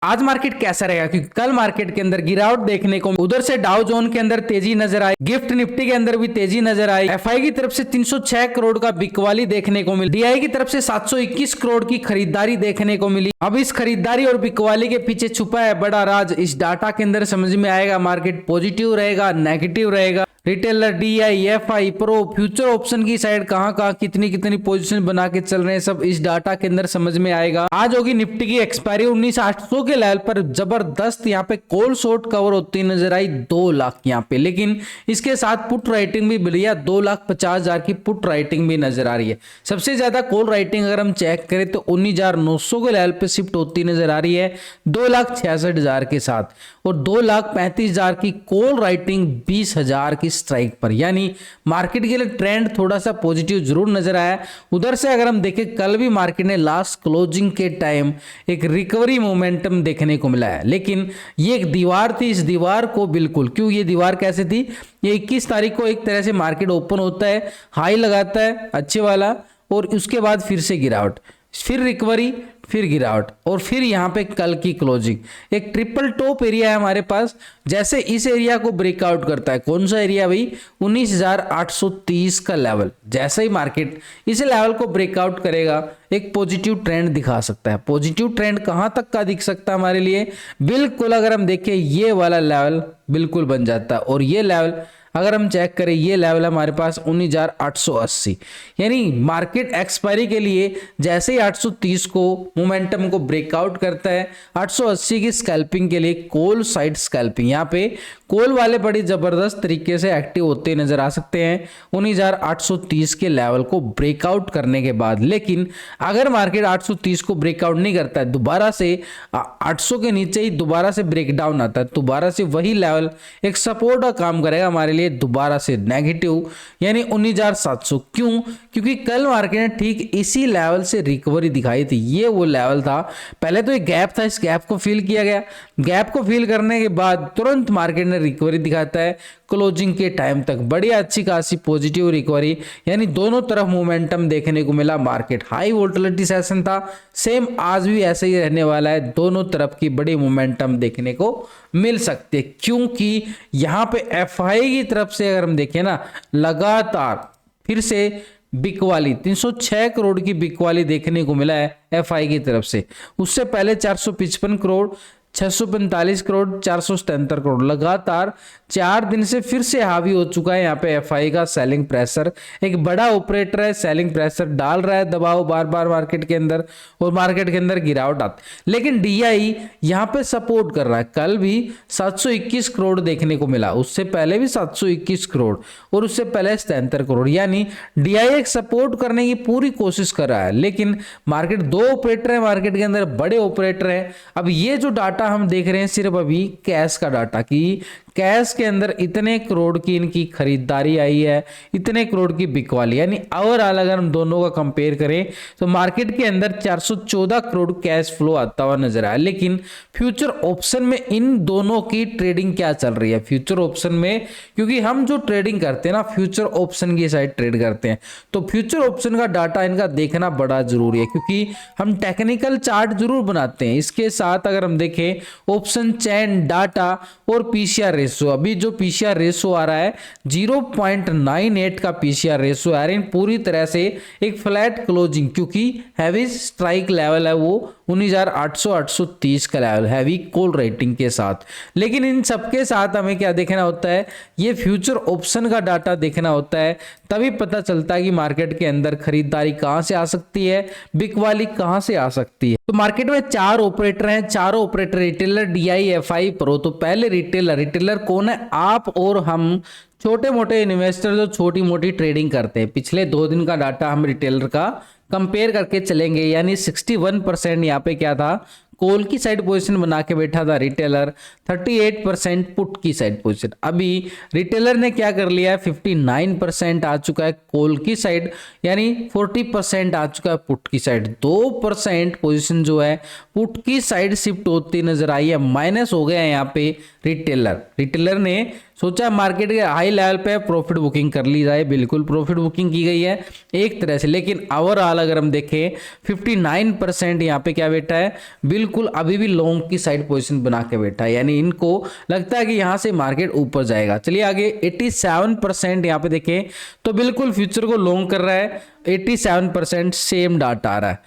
आज मार्केट कैसा रहेगा, क्योंकि कल मार्केट के अंदर गिरावट देखने को, उधर से डाउ जोन के अंदर तेजी नजर आई, गिफ्ट निफ्टी के अंदर भी तेजी नजर आई, एफआई की तरफ से 306 करोड़ का बिकवाली देखने को मिली, डीआई की तरफ से 721 करोड़ की खरीदारी देखने को मिली। अब इस खरीदारी और बिकवाली के पीछे छुपा है बड़ा राज, इस डाटा के अंदर समझ में आएगा। मार्केट पॉजिटिव रहेगा, नेगेटिव रहेगा, retailer, DI, FI, pro, future option की साइड कहां कहां कितनी कितनी पोजीशन बना के चल रहे हैं, सब इस डाटा के अंदर समझ में आएगा। आज होगी निफ्टी की एक्सपायरी, 19,800 के लेवल पर जबरदस्त यहां पे कॉल शॉर्ट कवर होती नजर आई 2 लाख यहां पे, लेकिन इसके साथ पुट राइटिंग भी मिली है, 2,50,000 की पुट राइटिंग भी नजर आ रही है। सबसे ज्यादा कॉल राइटिंग अगर हम चेक करें तो 19,900 के लेवल पे शिफ्ट होती नजर आ रही है 2,66,000 के साथ, और 2,35,000 की कॉल राइटिंग 20,000 की स्ट्राइक पर, यानी मार्केट के लिए ट्रेंड थोड़ा सा पॉजिटिव जरूर नजर आया। उधर से अगर हम देखें, कल भी मार्केट ने लास्ट क्लोजिंग के टाइम एक रिकवरी मोमेंटम देखने को मिला है, लेकिन ये एक दीवार थी, इस दीवार को बिल्कुल, क्यों ये दीवार कैसे थी, ये 21 तारीख को एक तरह से मार्केट ओपन होता है, हाई लगाता है अच्छे वाला, और उसके बाद फिर से गिरावट, फिर रिकवरी, फिर गिरावट, और फिर यहां पे कल की क्लोजिंग। एक ट्रिपल टॉप एरिया है हमारे पास, जैसे इस एरिया को ब्रेकआउट करता है, कौन सा एरिया भाई, 19,830 का लेवल, जैसे ही मार्केट इस लेवल को ब्रेकआउट करेगा एक पॉजिटिव ट्रेंड दिखा सकता है। पॉजिटिव ट्रेंड कहां तक का दिख सकता है हमारे लिए, बिल्कुल अगर हम देखें ये वाला लेवल बिल्कुल बन जाता है, और ये लेवल अगर हम चेक करें, ये लेवल हमारे पास 19,880, यानी मार्केट एक्सपायरी के लिए जैसे ही 830 को मोमेंटम को ब्रेकआउट करता है, 880 की स्कैल्पिंग के लिए कॉल साइड स्कैल्पिंग, यहाँ पे कॉल वाले बड़ी जबरदस्त तरीके से एक्टिव होते नजर आ सकते हैं 19,830 के लेवल को ब्रेकआउट करने के बाद। लेकिन अगर मार्केट 830 को ब्रेकआउट नहीं करता है, दोबारा से 800 के नीचे ही दोबारा से ब्रेकडाउन आता है, दोबारा से वही लेवल एक सपोर्ट का काम करेगा हमारे लिए, दोबारा से नेगेटिव, यानी 19,700। क्यों, क्योंकि कल मार्केट ने ठीक इसी लेवल से रिकवरी दिखाई थी, ये वो लेवल था। पहले तो एक गैप था, इस गैप को फिल किया गया, गैप को फिल करने के बाद तुरंत मार्केट ने रिकवरी दिखाता है क्लोजिंग के टाइम तक, बड़ी अच्छी खासी पॉजिटिव रिकवरी, यानी दोनों तरफ मोमेंटम देखने को मिला। मार्केट हाई वोलेटिलिटी सेशन था, सेम आज भी ऐसे ही रहने वाला है, दोनों तरफ की बड़ी मोमेंटम देखने को मिल सकती है, क्योंकि यहां पे एफआई की तरफ से अगर हम देखें ना, लगातार फिर से बिकवाली 306 करोड़ की बिकवाली देखने को मिला है एफआई की तरफ से। उससे पहले 455 करोड़, 645 करोड़, 477 करोड़, लगातार 4 दिन से फिर से हावी हो चुका है यहाँ पे एफआई का सेलिंग प्रेशर। एक बड़ा ऑपरेटर है, सेलिंग प्रेशर डाल रहा है, दबाव बार बार मार्केट के अंदर, और मार्केट के अंदर गिरावट आती। लेकिन डीआई यहाँ पे सपोर्ट कर रहा है, कल भी 721 करोड़ देखने को मिला, उससे पहले भी 721 करोड़, और उससे पहले 77 करोड़, यानी डीआई एक सपोर्ट करने की पूरी कोशिश कर रहा है। लेकिन मार्केट, 2 ऑपरेटर है मार्केट के अंदर, बड़े ऑपरेटर है। अब ये जो डाटा हम देख रहे हैं सिर्फ अभी कैश का डाटा, की कैश के अंदर इतने करोड़ की इनकी खरीदारी आई है, इतने करोड़ की बिकवाली, यानी ओवरऑल अगर हम दोनों का कंपेयर करें तो मार्केट के अंदर 414 करोड़ कैश फ्लो आता हुआ नजर आया। लेकिन फ्यूचर ऑप्शन में इन दोनों की ट्रेडिंग क्या चल रही है, फ्यूचर ऑप्शन में, क्योंकि हम जो ट्रेडिंग करते हैं ना, फ्यूचर ऑप्शन की साइड ट्रेड करते हैं, तो फ्यूचर ऑप्शन का डाटा इनका देखना बड़ा जरूरी है, क्योंकि हम टेक्निकल चार्ट जरूर बनाते हैं, इसके साथ अगर हम देखें ऑप्शन चेन डाटा और पीसीआर रेशो, अभी जो पीसीआर रेशो आ रहा है 0.98 का पीसीआर रेशो आ रहा है, पूरी तरह से एक फ्लैट क्लोजिंग, क्योंकि हैवी स्ट्राइक लेवल है वो 19,830 का लेवल, हैवी कॉल रेटिंग के साथ। लेकिन इन सबके साथ हमें क्या देखना होता है, ये फ्यूचर ऑप्शन का डाटा देखना होता है, तभी पता चलता है कि मार्केट के अंदर खरीदारी कहां से आ सकती है, बिकवाली कहां से आ सकती है। तो मार्केट में 4 ऑपरेटर हैं, चारों operator retailer, DI, FI, pro. तो पहले रिटेलर, रिटेलर कौन है, आप और हम छोटे मोटे इन्वेस्टर जो छोटी मोटी ट्रेडिंग करते हैं। पिछले 2 दिन का डाटा हम रिटेलर का कंपेयर करके चलेंगे, यानी 61% यहाँ पे क्या था, कॉल की साइड पोजीशन बना के बैठा था रिटेलर, 38% पुट की साइड पोजीशन। अभी रिटेलर ने क्या कर लिया है, 59% आ चुका है कॉल की साइड, यानी 40% आ चुका है पुट की साइड। 2% पोजीशन जो है पुट की साइड शिफ्ट होती नजर आई है, माइनस हो गया है यहाँ पे रिटेलर। रिटेलर ने सोचा मार्केट के हाई लेवल पे प्रॉफिट बुकिंग कर ली जाए, बिल्कुल प्रॉफिट बुकिंग की गई है एक तरह से, लेकिन ओवरऑल अगर हम देखें 59% यहाँ पे क्या बैठा है, बिल्कुल अभी भी लॉन्ग की साइड पोजीशन बना के बैठा है, यानी इनको लगता है कि यहाँ से मार्केट ऊपर जाएगा। चलिए आगे 87% यहाँ पे देखें तो बिल्कुल फ्यूचर को लॉन्ग कर रहा है, 87% सेम डाटा आ रहा है,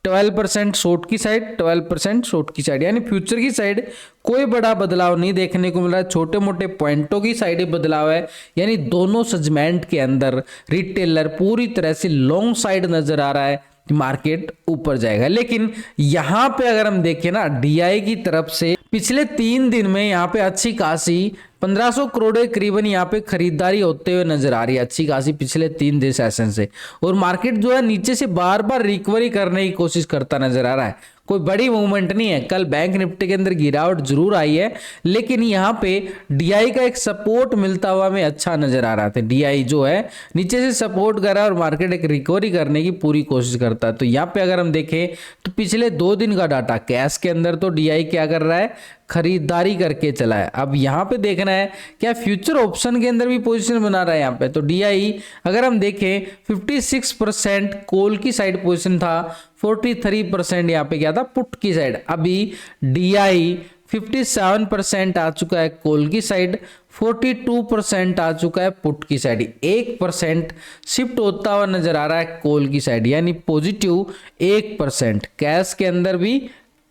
12% शॉर्ट की साइड, 12% शॉर्ट की साइड, यानी फ्यूचर की साइड कोई बड़ा बदलाव नहीं देखने को मिल रहा है, छोटे मोटे पॉइंटों की साइड ही बदलाव है, यानी दोनों सेगमेंट के अंदर रिटेलर पूरी तरह से लॉन्ग साइड नजर आ रहा है, मार्केट ऊपर जाएगा। लेकिन यहां पे अगर हम देखें ना डीआई की तरफ से पिछले 3 दिन में यहाँ पे अच्छी खासी 1500 करोड़ के करीबन यहाँ पे खरीदारी होते हुए नजर आ रही है, अच्छी खासी पिछले 3 दिन सेशन से, और मार्केट जो है नीचे से बार बार रिकवरी करने की कोशिश करता नजर आ रहा है, कोई बड़ी मूवमेंट नहीं है। कल बैंक निफ्टी के अंदर गिरावट जरूर आई है, लेकिन यहाँ पे डीआई का एक सपोर्ट मिलता हुआ हमें अच्छा नजर आ रहा था। डीआई जो है नीचे से सपोर्ट कर रहा है और मार्केट एक रिकवरी करने की पूरी कोशिश करता है। तो यहाँ पे अगर हम देखें तो पिछले 2 दिन का डाटा कैश के अंदर तो डीआई क्या कर रहा है, खरीदारी करके चला है। अब यहाँ पे देखना है क्या फ्यूचर ऑप्शन के अंदर भी पोजीशन बना रहा है यहाँ पे। तो डीआई अगर हम देखें 56% कॉल की साइड पोजीशन था, 43% यहाँ पे क्या था पुट की साइड। अभी डीआई 57% आ चुका है कॉल की साइड, 42% आ चुका है पुट की साइड, 1% शिफ्ट होता हुआ नजर आ रहा है कॉल की साइड, यानी पॉजिटिव 1%। कैश के अंदर भी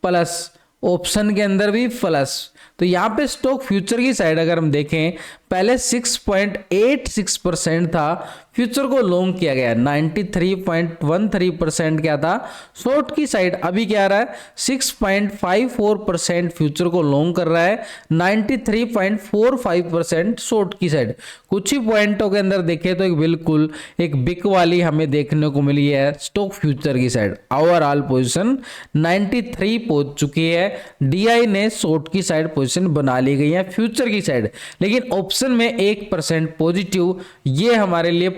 प्लस, ऑप्शन के अंदर भी प्लस। तो यहाँ पे स्टॉक फ्यूचर की साइड अगर हम देखें पहले 6.86% था, फ्यूचर को लॉन्ग किया गया, 93.13% क्या था शॉर्ट की साइड। अभी क्या आ रहा है 6.54% फ्यूचर को लॉन्ग कर रहा है, 93.45% शॉर्ट की साइड। कुछ ही पॉइंटों के अंदर देखें तो एक बिल्कुल एक बिक वाली हमें देखने को मिली है स्टॉक फ्यूचर की साइड। ओवरऑल पोजीशन 93 पहुंच चुकी है, डीआई ने शॉर्ट की साइड पोजीशन बना ली गई है फ्यूचर की साइड, लेकिन ऑप्शन में 1% पॉजिटिव, ये हमारे लिए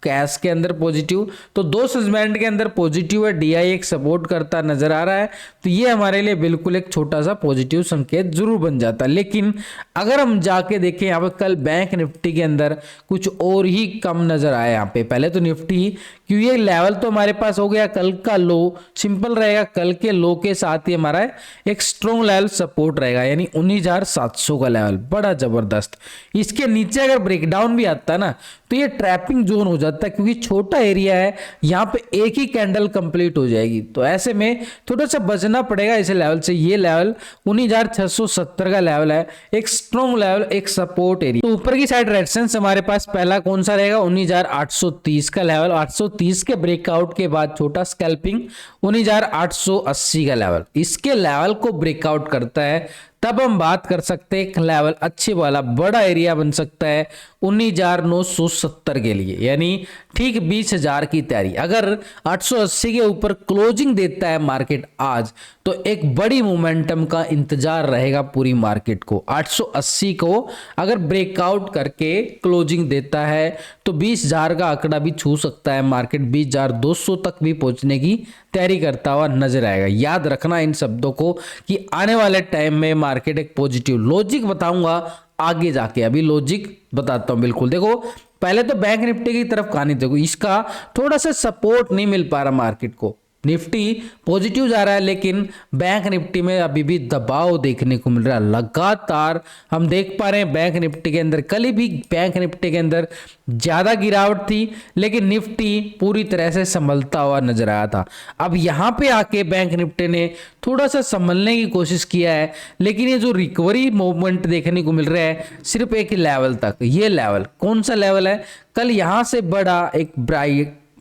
कैश के अंदर पॉजिटिव। तो 2 सेगमेंट के अंदर पॉजिटिव है, डीआई एक सपोर्ट करता नजर आ रहा है, तो ये हमारे लिए बिल्कुल एक छोटा सा पॉजिटिव संकेत जरूर बन जाता है। लेकिन अगर हम जाके देखें यहाँ पे कल बैंक निफ्टी के अंदर कुछ और ही कम नजर आया यहाँ पे। पहले तो निफ्टी क्योंकि ये लेवल तो हमारे पास हो गया कल का लो, सिंपल रहेगा, कल के लो के साथ ही हमारा एक स्ट्रॉन्ग लेवल सपोर्ट रहेगा, यानी 19,700 का लेवल बड़ा जबरदस्त। इसके नीचे अगर ब्रेकडाउन भी आता है ना तो ये ट्रैपिंग जोन हो जाता है, क्योंकि छोटा एरिया है, यहाँ पे एक ही कैंडल कंप्लीट हो जाएगी, तो ऐसे में थोड़ा सा बचना पड़ेगा इस लेवल से। ये लेवल 19,670 का लेवल है, एक स्ट्रॉन्ग लेवल, एक सपोर्ट एरिया। तो ऊपर की साइड रेजिस्टेंस हमारे पास पहला कौन सा रहेगा 19,830 का लेवल, 830 के ब्रेकआउट के बाद छोटा स्कैल्पिंग 19,880 का लेवल। इसके लेवल को ब्रेकआउट करता है तब हम बात कर सकते हैं एक लेवल अच्छे वाला बड़ा एरिया बन सकता है 19,970 के लिए, यानी ठीक 20,000 की तैयारी। अगर 880 के ऊपर क्लोजिंग देता है मार्केट आज तो एक बड़ी मोमेंटम का इंतजार रहेगा पूरी मार्केट को। 880 को अगर ब्रेकआउट करके क्लोजिंग देता है तो 20,000 का आंकड़ा भी छू सकता है मार्केट, 20,200 तक भी पहुंचने की तैयारी करता हुआ नजर आएगा। याद रखना इन शब्दों को कि आने वाले टाइम में मार्केट एक पॉजिटिव लॉजिक बताऊंगा आगे जाके, अभी लॉजिक बताता हूं। बिल्कुल देखो पहले तो बैंक निफ्टी की तरफ कहानी देखो, इसका थोड़ा सा सपोर्ट नहीं मिल पा रहा मार्केट को, निफ्टी पॉजिटिव जा रहा है लेकिन बैंक निफ्टी में अभी भी दबाव देखने को मिल रहा है लगातार। हम देख पा रहे हैं बैंक निफ्टी के अंदर कल भी बैंक निफ्टी के अंदर ज्यादा गिरावट थी, लेकिन निफ्टी पूरी तरह से संभलता हुआ नजर आया था। अब यहां पे आके बैंक निफ्टी ने थोड़ा सा संभलने की कोशिश किया है, लेकिन ये जो रिकवरी मूवमेंट देखने को मिल रहा है सिर्फ एक लेवल तक। ये लेवल कौन सा लेवल है, कल यहां से बड़ा एक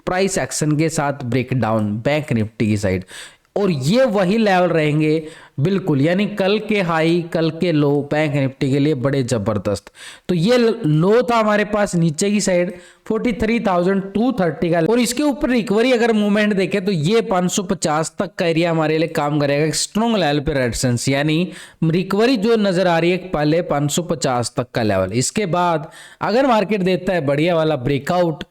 प्राइस एक्शन के साथ ब्रेकडाउन बैंक निफ्टी की साइड, और ये वही लेवल रहेंगे बिल्कुल, यानी कल के हाई कल के लो बैंक निफ्टी के लिए बड़े जबरदस्त। तो ये लो था हमारे पास नीचे की साइड 43,230 का, और इसके ऊपर रिकवरी अगर मूवमेंट देखें तो ये 550 तक का एरिया हमारे लिए काम करेगा स्ट्रॉन्ग लेवल पे रेजिस्टेंस, यानी रिकवरी जो नजर आ रही है पहले 550 तक का लेवल। इसके बाद अगर मार्केट देता है बढ़िया वाला ब्रेकआउट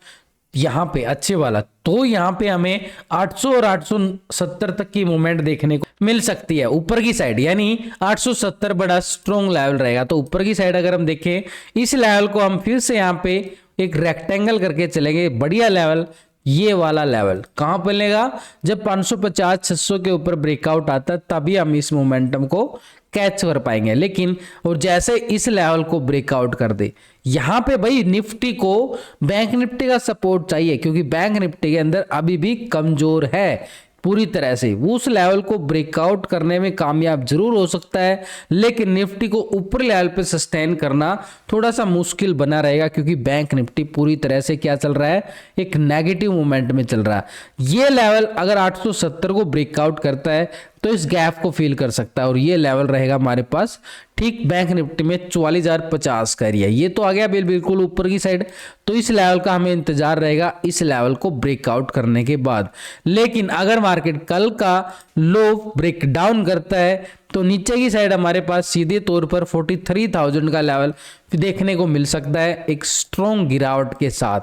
यहाँ पे अच्छे वाला, तो यहाँ पे हमें 800 और 870 तक की मूवमेंट देखने को मिल सकती है ऊपर की साइड, यानी 870 बड़ा स्ट्रॉन्ग लेवल रहेगा। तो ऊपर की साइड अगर हम देखें, इस लेवल को हम फिर से यहाँ पे एक रेक्टेंगल करके चलेंगे, बढ़िया लेवल, ये वाला लेवल कहां पर लेगा, जब 550-600 के ऊपर ब्रेकआउट आता है तभी हम इस मोमेंटम को कैच कर पाएंगे। लेकिन और जैसे इस लेवल को ब्रेकआउट कर दे, यहां पे भाई निफ्टी को बैंक निफ्टी का सपोर्ट चाहिए, क्योंकि बैंक निफ्टी के अंदर अभी भी कमजोर है पूरी तरह से। उस लेवल को ब्रेकआउट करने में कामयाब जरूर हो सकता है, लेकिन निफ्टी को ऊपर लेवल पे सस्टेन करना थोड़ा सा मुश्किल बना रहेगा, क्योंकि बैंक निफ्टी पूरी तरह से क्या चल रहा है, एक नेगेटिव मोमेंट में चल रहा है। ये लेवल अगर 870 को ब्रेकआउट करता है तो इस गैप को फील कर सकता है, और ये लेवल रहेगा हमारे पास ठीक बैंक निफ्टी में 44,050 का एरिया। ये तो आ गया बिल्कुल ऊपर की साइड, तो इस लेवल का हमें इंतजार रहेगा इस लेवल को ब्रेकआउट करने के बाद। लेकिन अगर मार्केट कल का लो ब्रेक डाउन करता है तो नीचे की साइड हमारे पास सीधे तौर पर 43,000 का लेवल देखने को मिल सकता है एक स्ट्रॉन्ग गिरावट के साथ।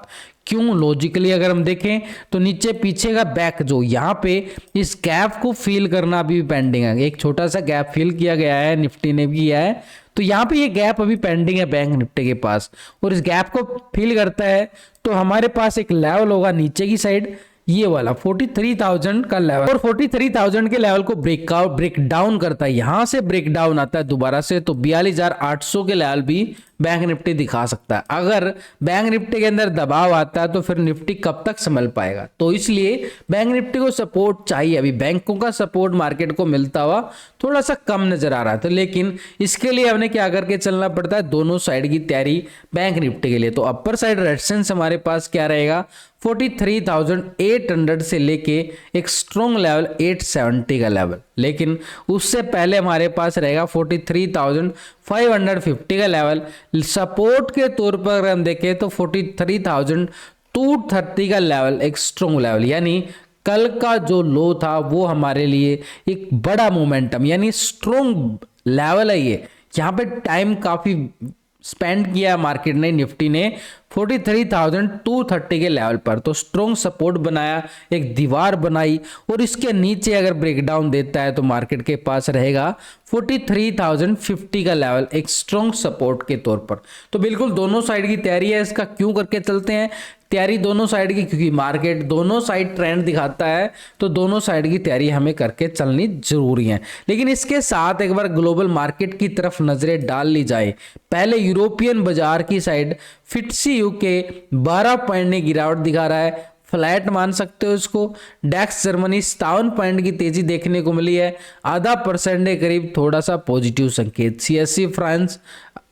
क्यों, लॉजिकली अगर हम देखें तो नीचे पीछे का बैक जो यहाँ पे इस गैप को फील करना अभी भी पेंडिंग है। एक छोटा सा गैप फील किया गया है, निफ्टी ने भी किया है, तो यहाँ पे ये गैप अभी पेंडिंग है बैंक निफ्टी के पास, और इस गैप को फील करता है तो हमारे पास एक लेवल होगा नीचे की साइड, ये वाला 43,000 का लेवल, और 43,000 के लेवल को ब्रेक डाउन करता है, यहां से ब्रेक डाउन आता है दोबारा से, तो 42,800 के लेवल भी बैंक निफ्टी दिखा सकता है। अगर बैंक निफ्टी के अंदर दबाव आता है तो फिर निफ्टी कब तक संभल पाएगा, तो इसलिए बैंक निफ्टी को सपोर्ट चाहिए। अभी बैंकों का सपोर्ट मार्केट को मिलता हुआ थोड़ा सा कम नजर आ रहा है, तो लेकिन इसके लिए हमने क्या करके चलना पड़ता है, दोनों साइड की तैयारी बैंक निफ्टी के लिए। तो अपर साइड रेजिस्टेंस हमारे पास क्या रहेगा, 43,800 से लेके एक स्ट्रॉन्ग लेवल 870 का लेवल, लेकिन उससे पहले हमारे पास रहेगा 43,550 का लेवल। सपोर्ट के तौर पर अगर हम देखें तो 43,230 का लेवल एक स्ट्रॉन्ग लेवल, यानी कल का जो लो था वो हमारे लिए एक बड़ा मोमेंटम यानी स्ट्रॉन्ग लेवल है। ये यहाँ पे टाइम काफी स्पेंड किया मार्केट ने, निफ्टी ने 43,230 के लेवल पर, तो स्ट्रॉन्ग सपोर्ट बनाया, एक दीवार बनाई, और इसके नीचे अगर ब्रेकडाउन देता है तो मार्केट के पास रहेगा 43,050 का लेवल एक स्ट्रॉन्ग सपोर्ट के तौर पर। तो बिल्कुल दोनों साइड की तैयारी है, इसका क्यों करके चलते हैं तैयारी दोनों साइड की, क्योंकि मार्केट दोनों साइड ट्रेंड दिखाता है, तो दोनों साइड की तैयारी हमें करके चलनी जरूरी है। लेकिन इसके साथ एक बार ग्लोबल मार्केट की तरफ नजरें डाल ली जाए। पहले यूरोपियन बाजार की साइड फिट्सी यूके 12 पॉइंट की गिरावट दिखा रहा है, फ्लैट मान सकते हो इसको। डेक्स जर्मनी 57 पॉइंट की तेजी देखने को मिली है, ½ के करीब थोड़ा सा पॉजिटिव संकेत। सीएससी फ्रांस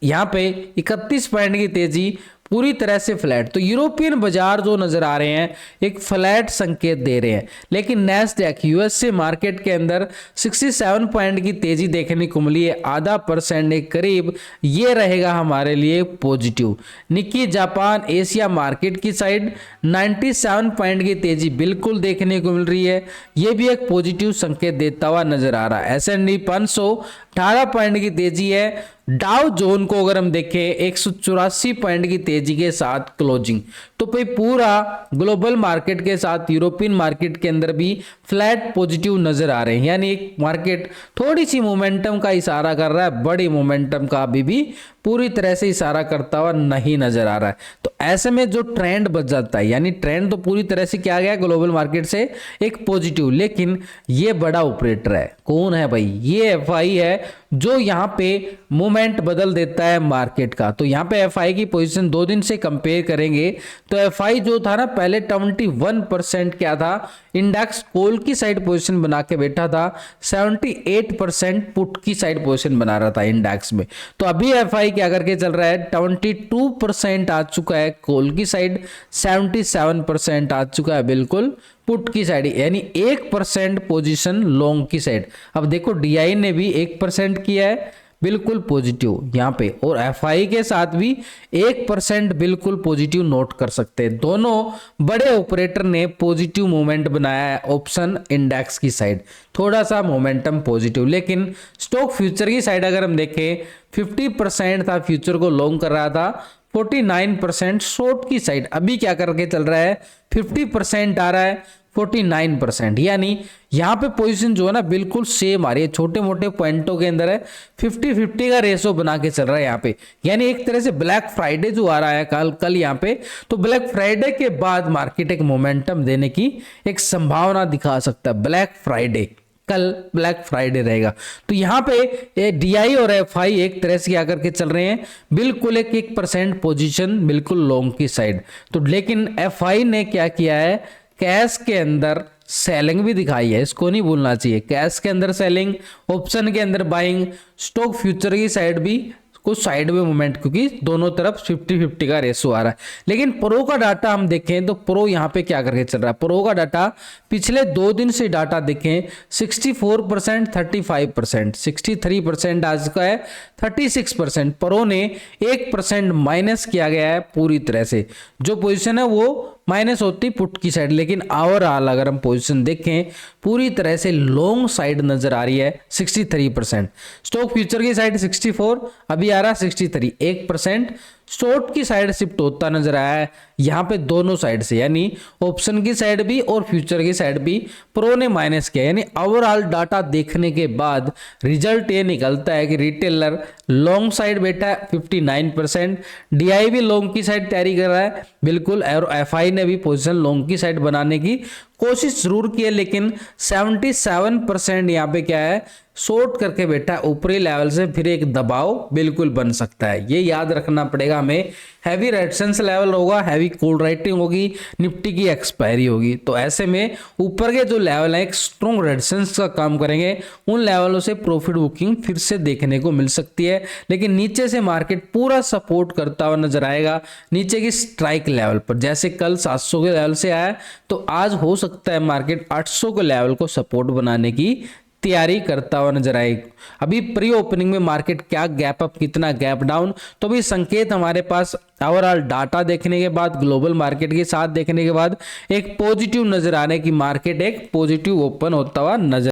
यहाँ पे 31 पॉइंट की तेजी, पूरी तरह से फ्लैट। तो यूरोपियन बाजार जो नजर आ रहे हैं एक फ्लैट संकेत दे रहे हैं, लेकिन नैस्डैक यूएसए मार्केट के अंदर 67 पॉइंट की तेजी देखने को मिली है, ½ के करीब, ये रहेगा हमारे लिए positive. Nikki Japan Asia market की साइड 97 पॉइंट की तेजी बिल्कुल देखने को मिल रही है, ये भी एक पॉजिटिव संकेत देता हुआ नजर आ रहा है। S&P 500 18 पॉइंट की तेजी है। डाउ जोन को अगर हम देखें 184 पॉइंट की तेजी के साथ क्लोजिंग, तो भाई पूरा ग्लोबल मार्केट के साथ यूरोपियन मार्केट के अंदर भी फ्लैट पॉजिटिव नजर आ रहे हैं, यानी एक मार्केट थोड़ी सी मोमेंटम का इशारा कर रहा है, बड़ी मोमेंटम का अभी भी पूरी तरह से इशारा करता हुआ नहीं नजर आ रहा है। तो ऐसे में जो ट्रेंड बच जाता है, यानी ट्रेंड तो पूरी तरह से क्या गया ग्लोबल मार्केट से एक पॉजिटिव, लेकिन ये बड़ा ऑपरेटर है, कौन है भाई, ये एफआई है जो यहाँ पे मोमेंट बदल देता है मार्केट का। तो यहाँ पे एफआई की पोजीशन 2 दिन से कंपेयर करेंगे तो एफआई जो था ना पहले 21% क्या था, इंडेक्स कॉल की साइड पोजीशन बना के बैठा था, 78% पुट की साइड पोजीशन बना रहा था इंडेक्स में। तो अभी एफआई क्या करके चल रहा है, 22% आ चुका है कॉल की साइड, 77% आ चुका है बिल्कुल पुट की साइड, यानी 1% पोजीशन लॉन्ग की साइड। अब देखो डीआई ने भी 1% किया है बिल्कुल पॉजिटिव यहाँ पे, और एफआई के साथ भी 1% बिल्कुल पॉजिटिव नोट कर सकते हैं। दोनों बड़े ऑपरेटर ने पॉजिटिव मोमेंट बनाया है ऑप्शन इंडेक्स की साइड, थोड़ा सा मोमेंटम पॉजिटिव। लेकिन स्टॉक फ्यूचर की साइड अगर हम देखें 50% था फ्यूचर को लॉन्ग कर रहा था, 49% शॉर्ट की साइड अभी क्या करके चल रहा है, 50% आ रहा है, 49%, यानी यहाँ पे पोजीशन जो है ना बिल्कुल सेम आ रही है, छोटे मोटे पॉइंटों के अंदर है, 50-50 का रेशो बना के चल रहा है यहाँ पे। यानी एक तरह से ब्लैक फ्राइडे जो आ रहा है कल यहाँ पे, तो ब्लैक फ्राइडे के बाद मार्केट एक मोमेंटम देने की एक संभावना दिखा सकता है। ब्लैक फ्राइडे, कल ब्लैक फ्राइडे रहेगा, तो यहाँ पे डीआई और एफआई एक तरह से क्या करके चल रहे हैं, बिल्कुल 1% पोजीशन बिल्कुल लॉन्ग की साइड। तो लेकिन एफआई ने क्या किया है, कैश के अंदर सेलिंग भी दिखाई है, इसको नहीं भूलना चाहिए। कैश के अंदर सेलिंग, ऑप्शन के अंदर बाइंग, स्टॉक फ्यूचर की साइड भी कुछ साइड में मूवमेंट, क्योंकि दोनों तरफ 50-50 का रेशो आ रहा है। लेकिन प्रो का डाटा हम देखें तो प्रो यहाँ पे क्या करके चल रहा है, प्रो का डाटा पिछले 2 दिन से डाटा देखें, 64%, 35%, 63% आज का है, 36%। प्रो ने 1% माइनस किया गया है पूरी तरह से, जो पोजीशन है वो माइनस होती पुट की साइड। लेकिन ओवरऑल अगर हम पोजीशन देखें पूरी तरह से लॉन्ग साइड नजर आ रही है, 63%। स्टॉक फ्यूचर की साइड 64, अभी आ रहा 63, 1%। शॉर्ट की साइड शिफ्ट होता नजर आया है यहाँ पे दोनों साइड से, यानी ऑप्शन की साइड भी और फ्यूचर की साइड भी प्रो ने माइनस किया। यानी ओवरऑल डाटा देखने के बाद रिजल्ट ये निकलता है कि रिटेलर लॉन्ग साइड बैठा है 59%, डीआई भी लॉन्ग की साइड तैयारी कर रहा है बिल्कुल, और एफआई ने भी पोजीशन लॉन्ग की साइड बनाने की कोशिश जरूर की है, लेकिन 77% यहाँ पे क्या है, शॉर्ट करके बैठा है ऊपरी लेवल से, फिर एक दबाव बिल्कुल बन सकता है, ये याद रखना पड़ेगा हमें। हैवी रेजिस्टेंस लेवल होगा, हैवी कॉल राइटिंग होगी, निफ्टी की एक्सपायरी होगी, तो ऐसे में ऊपर के जो लेवल है एक स्ट्रॉन्ग रेजिस्टेंस का काम करेंगे, उन लेवलों से प्रॉफिट बुकिंग फिर से देखने को मिल सकती है। लेकिन नीचे से मार्केट पूरा सपोर्ट करता हुआ नजर आएगा नीचे की स्ट्राइक लेवल पर, जैसे कल 700 के लेवल से आया, तो आज हो सकता है मार्केट 800 के लेवल को सपोर्ट बनाने की तैयारी करता हुआ नजर आएगी। अभी प्री ओपनिंग में मार्केट क्या गैप अप, कितना गैप डाउन, तो भी संकेत हमारे पास ओवरऑल डाटा देखने के बाद, ग्लोबल मार्केट के साथ देखने के बाद एक पॉजिटिव नजर आने की, मार्केट एक पॉजिटिव ओपन होता हुआ नजर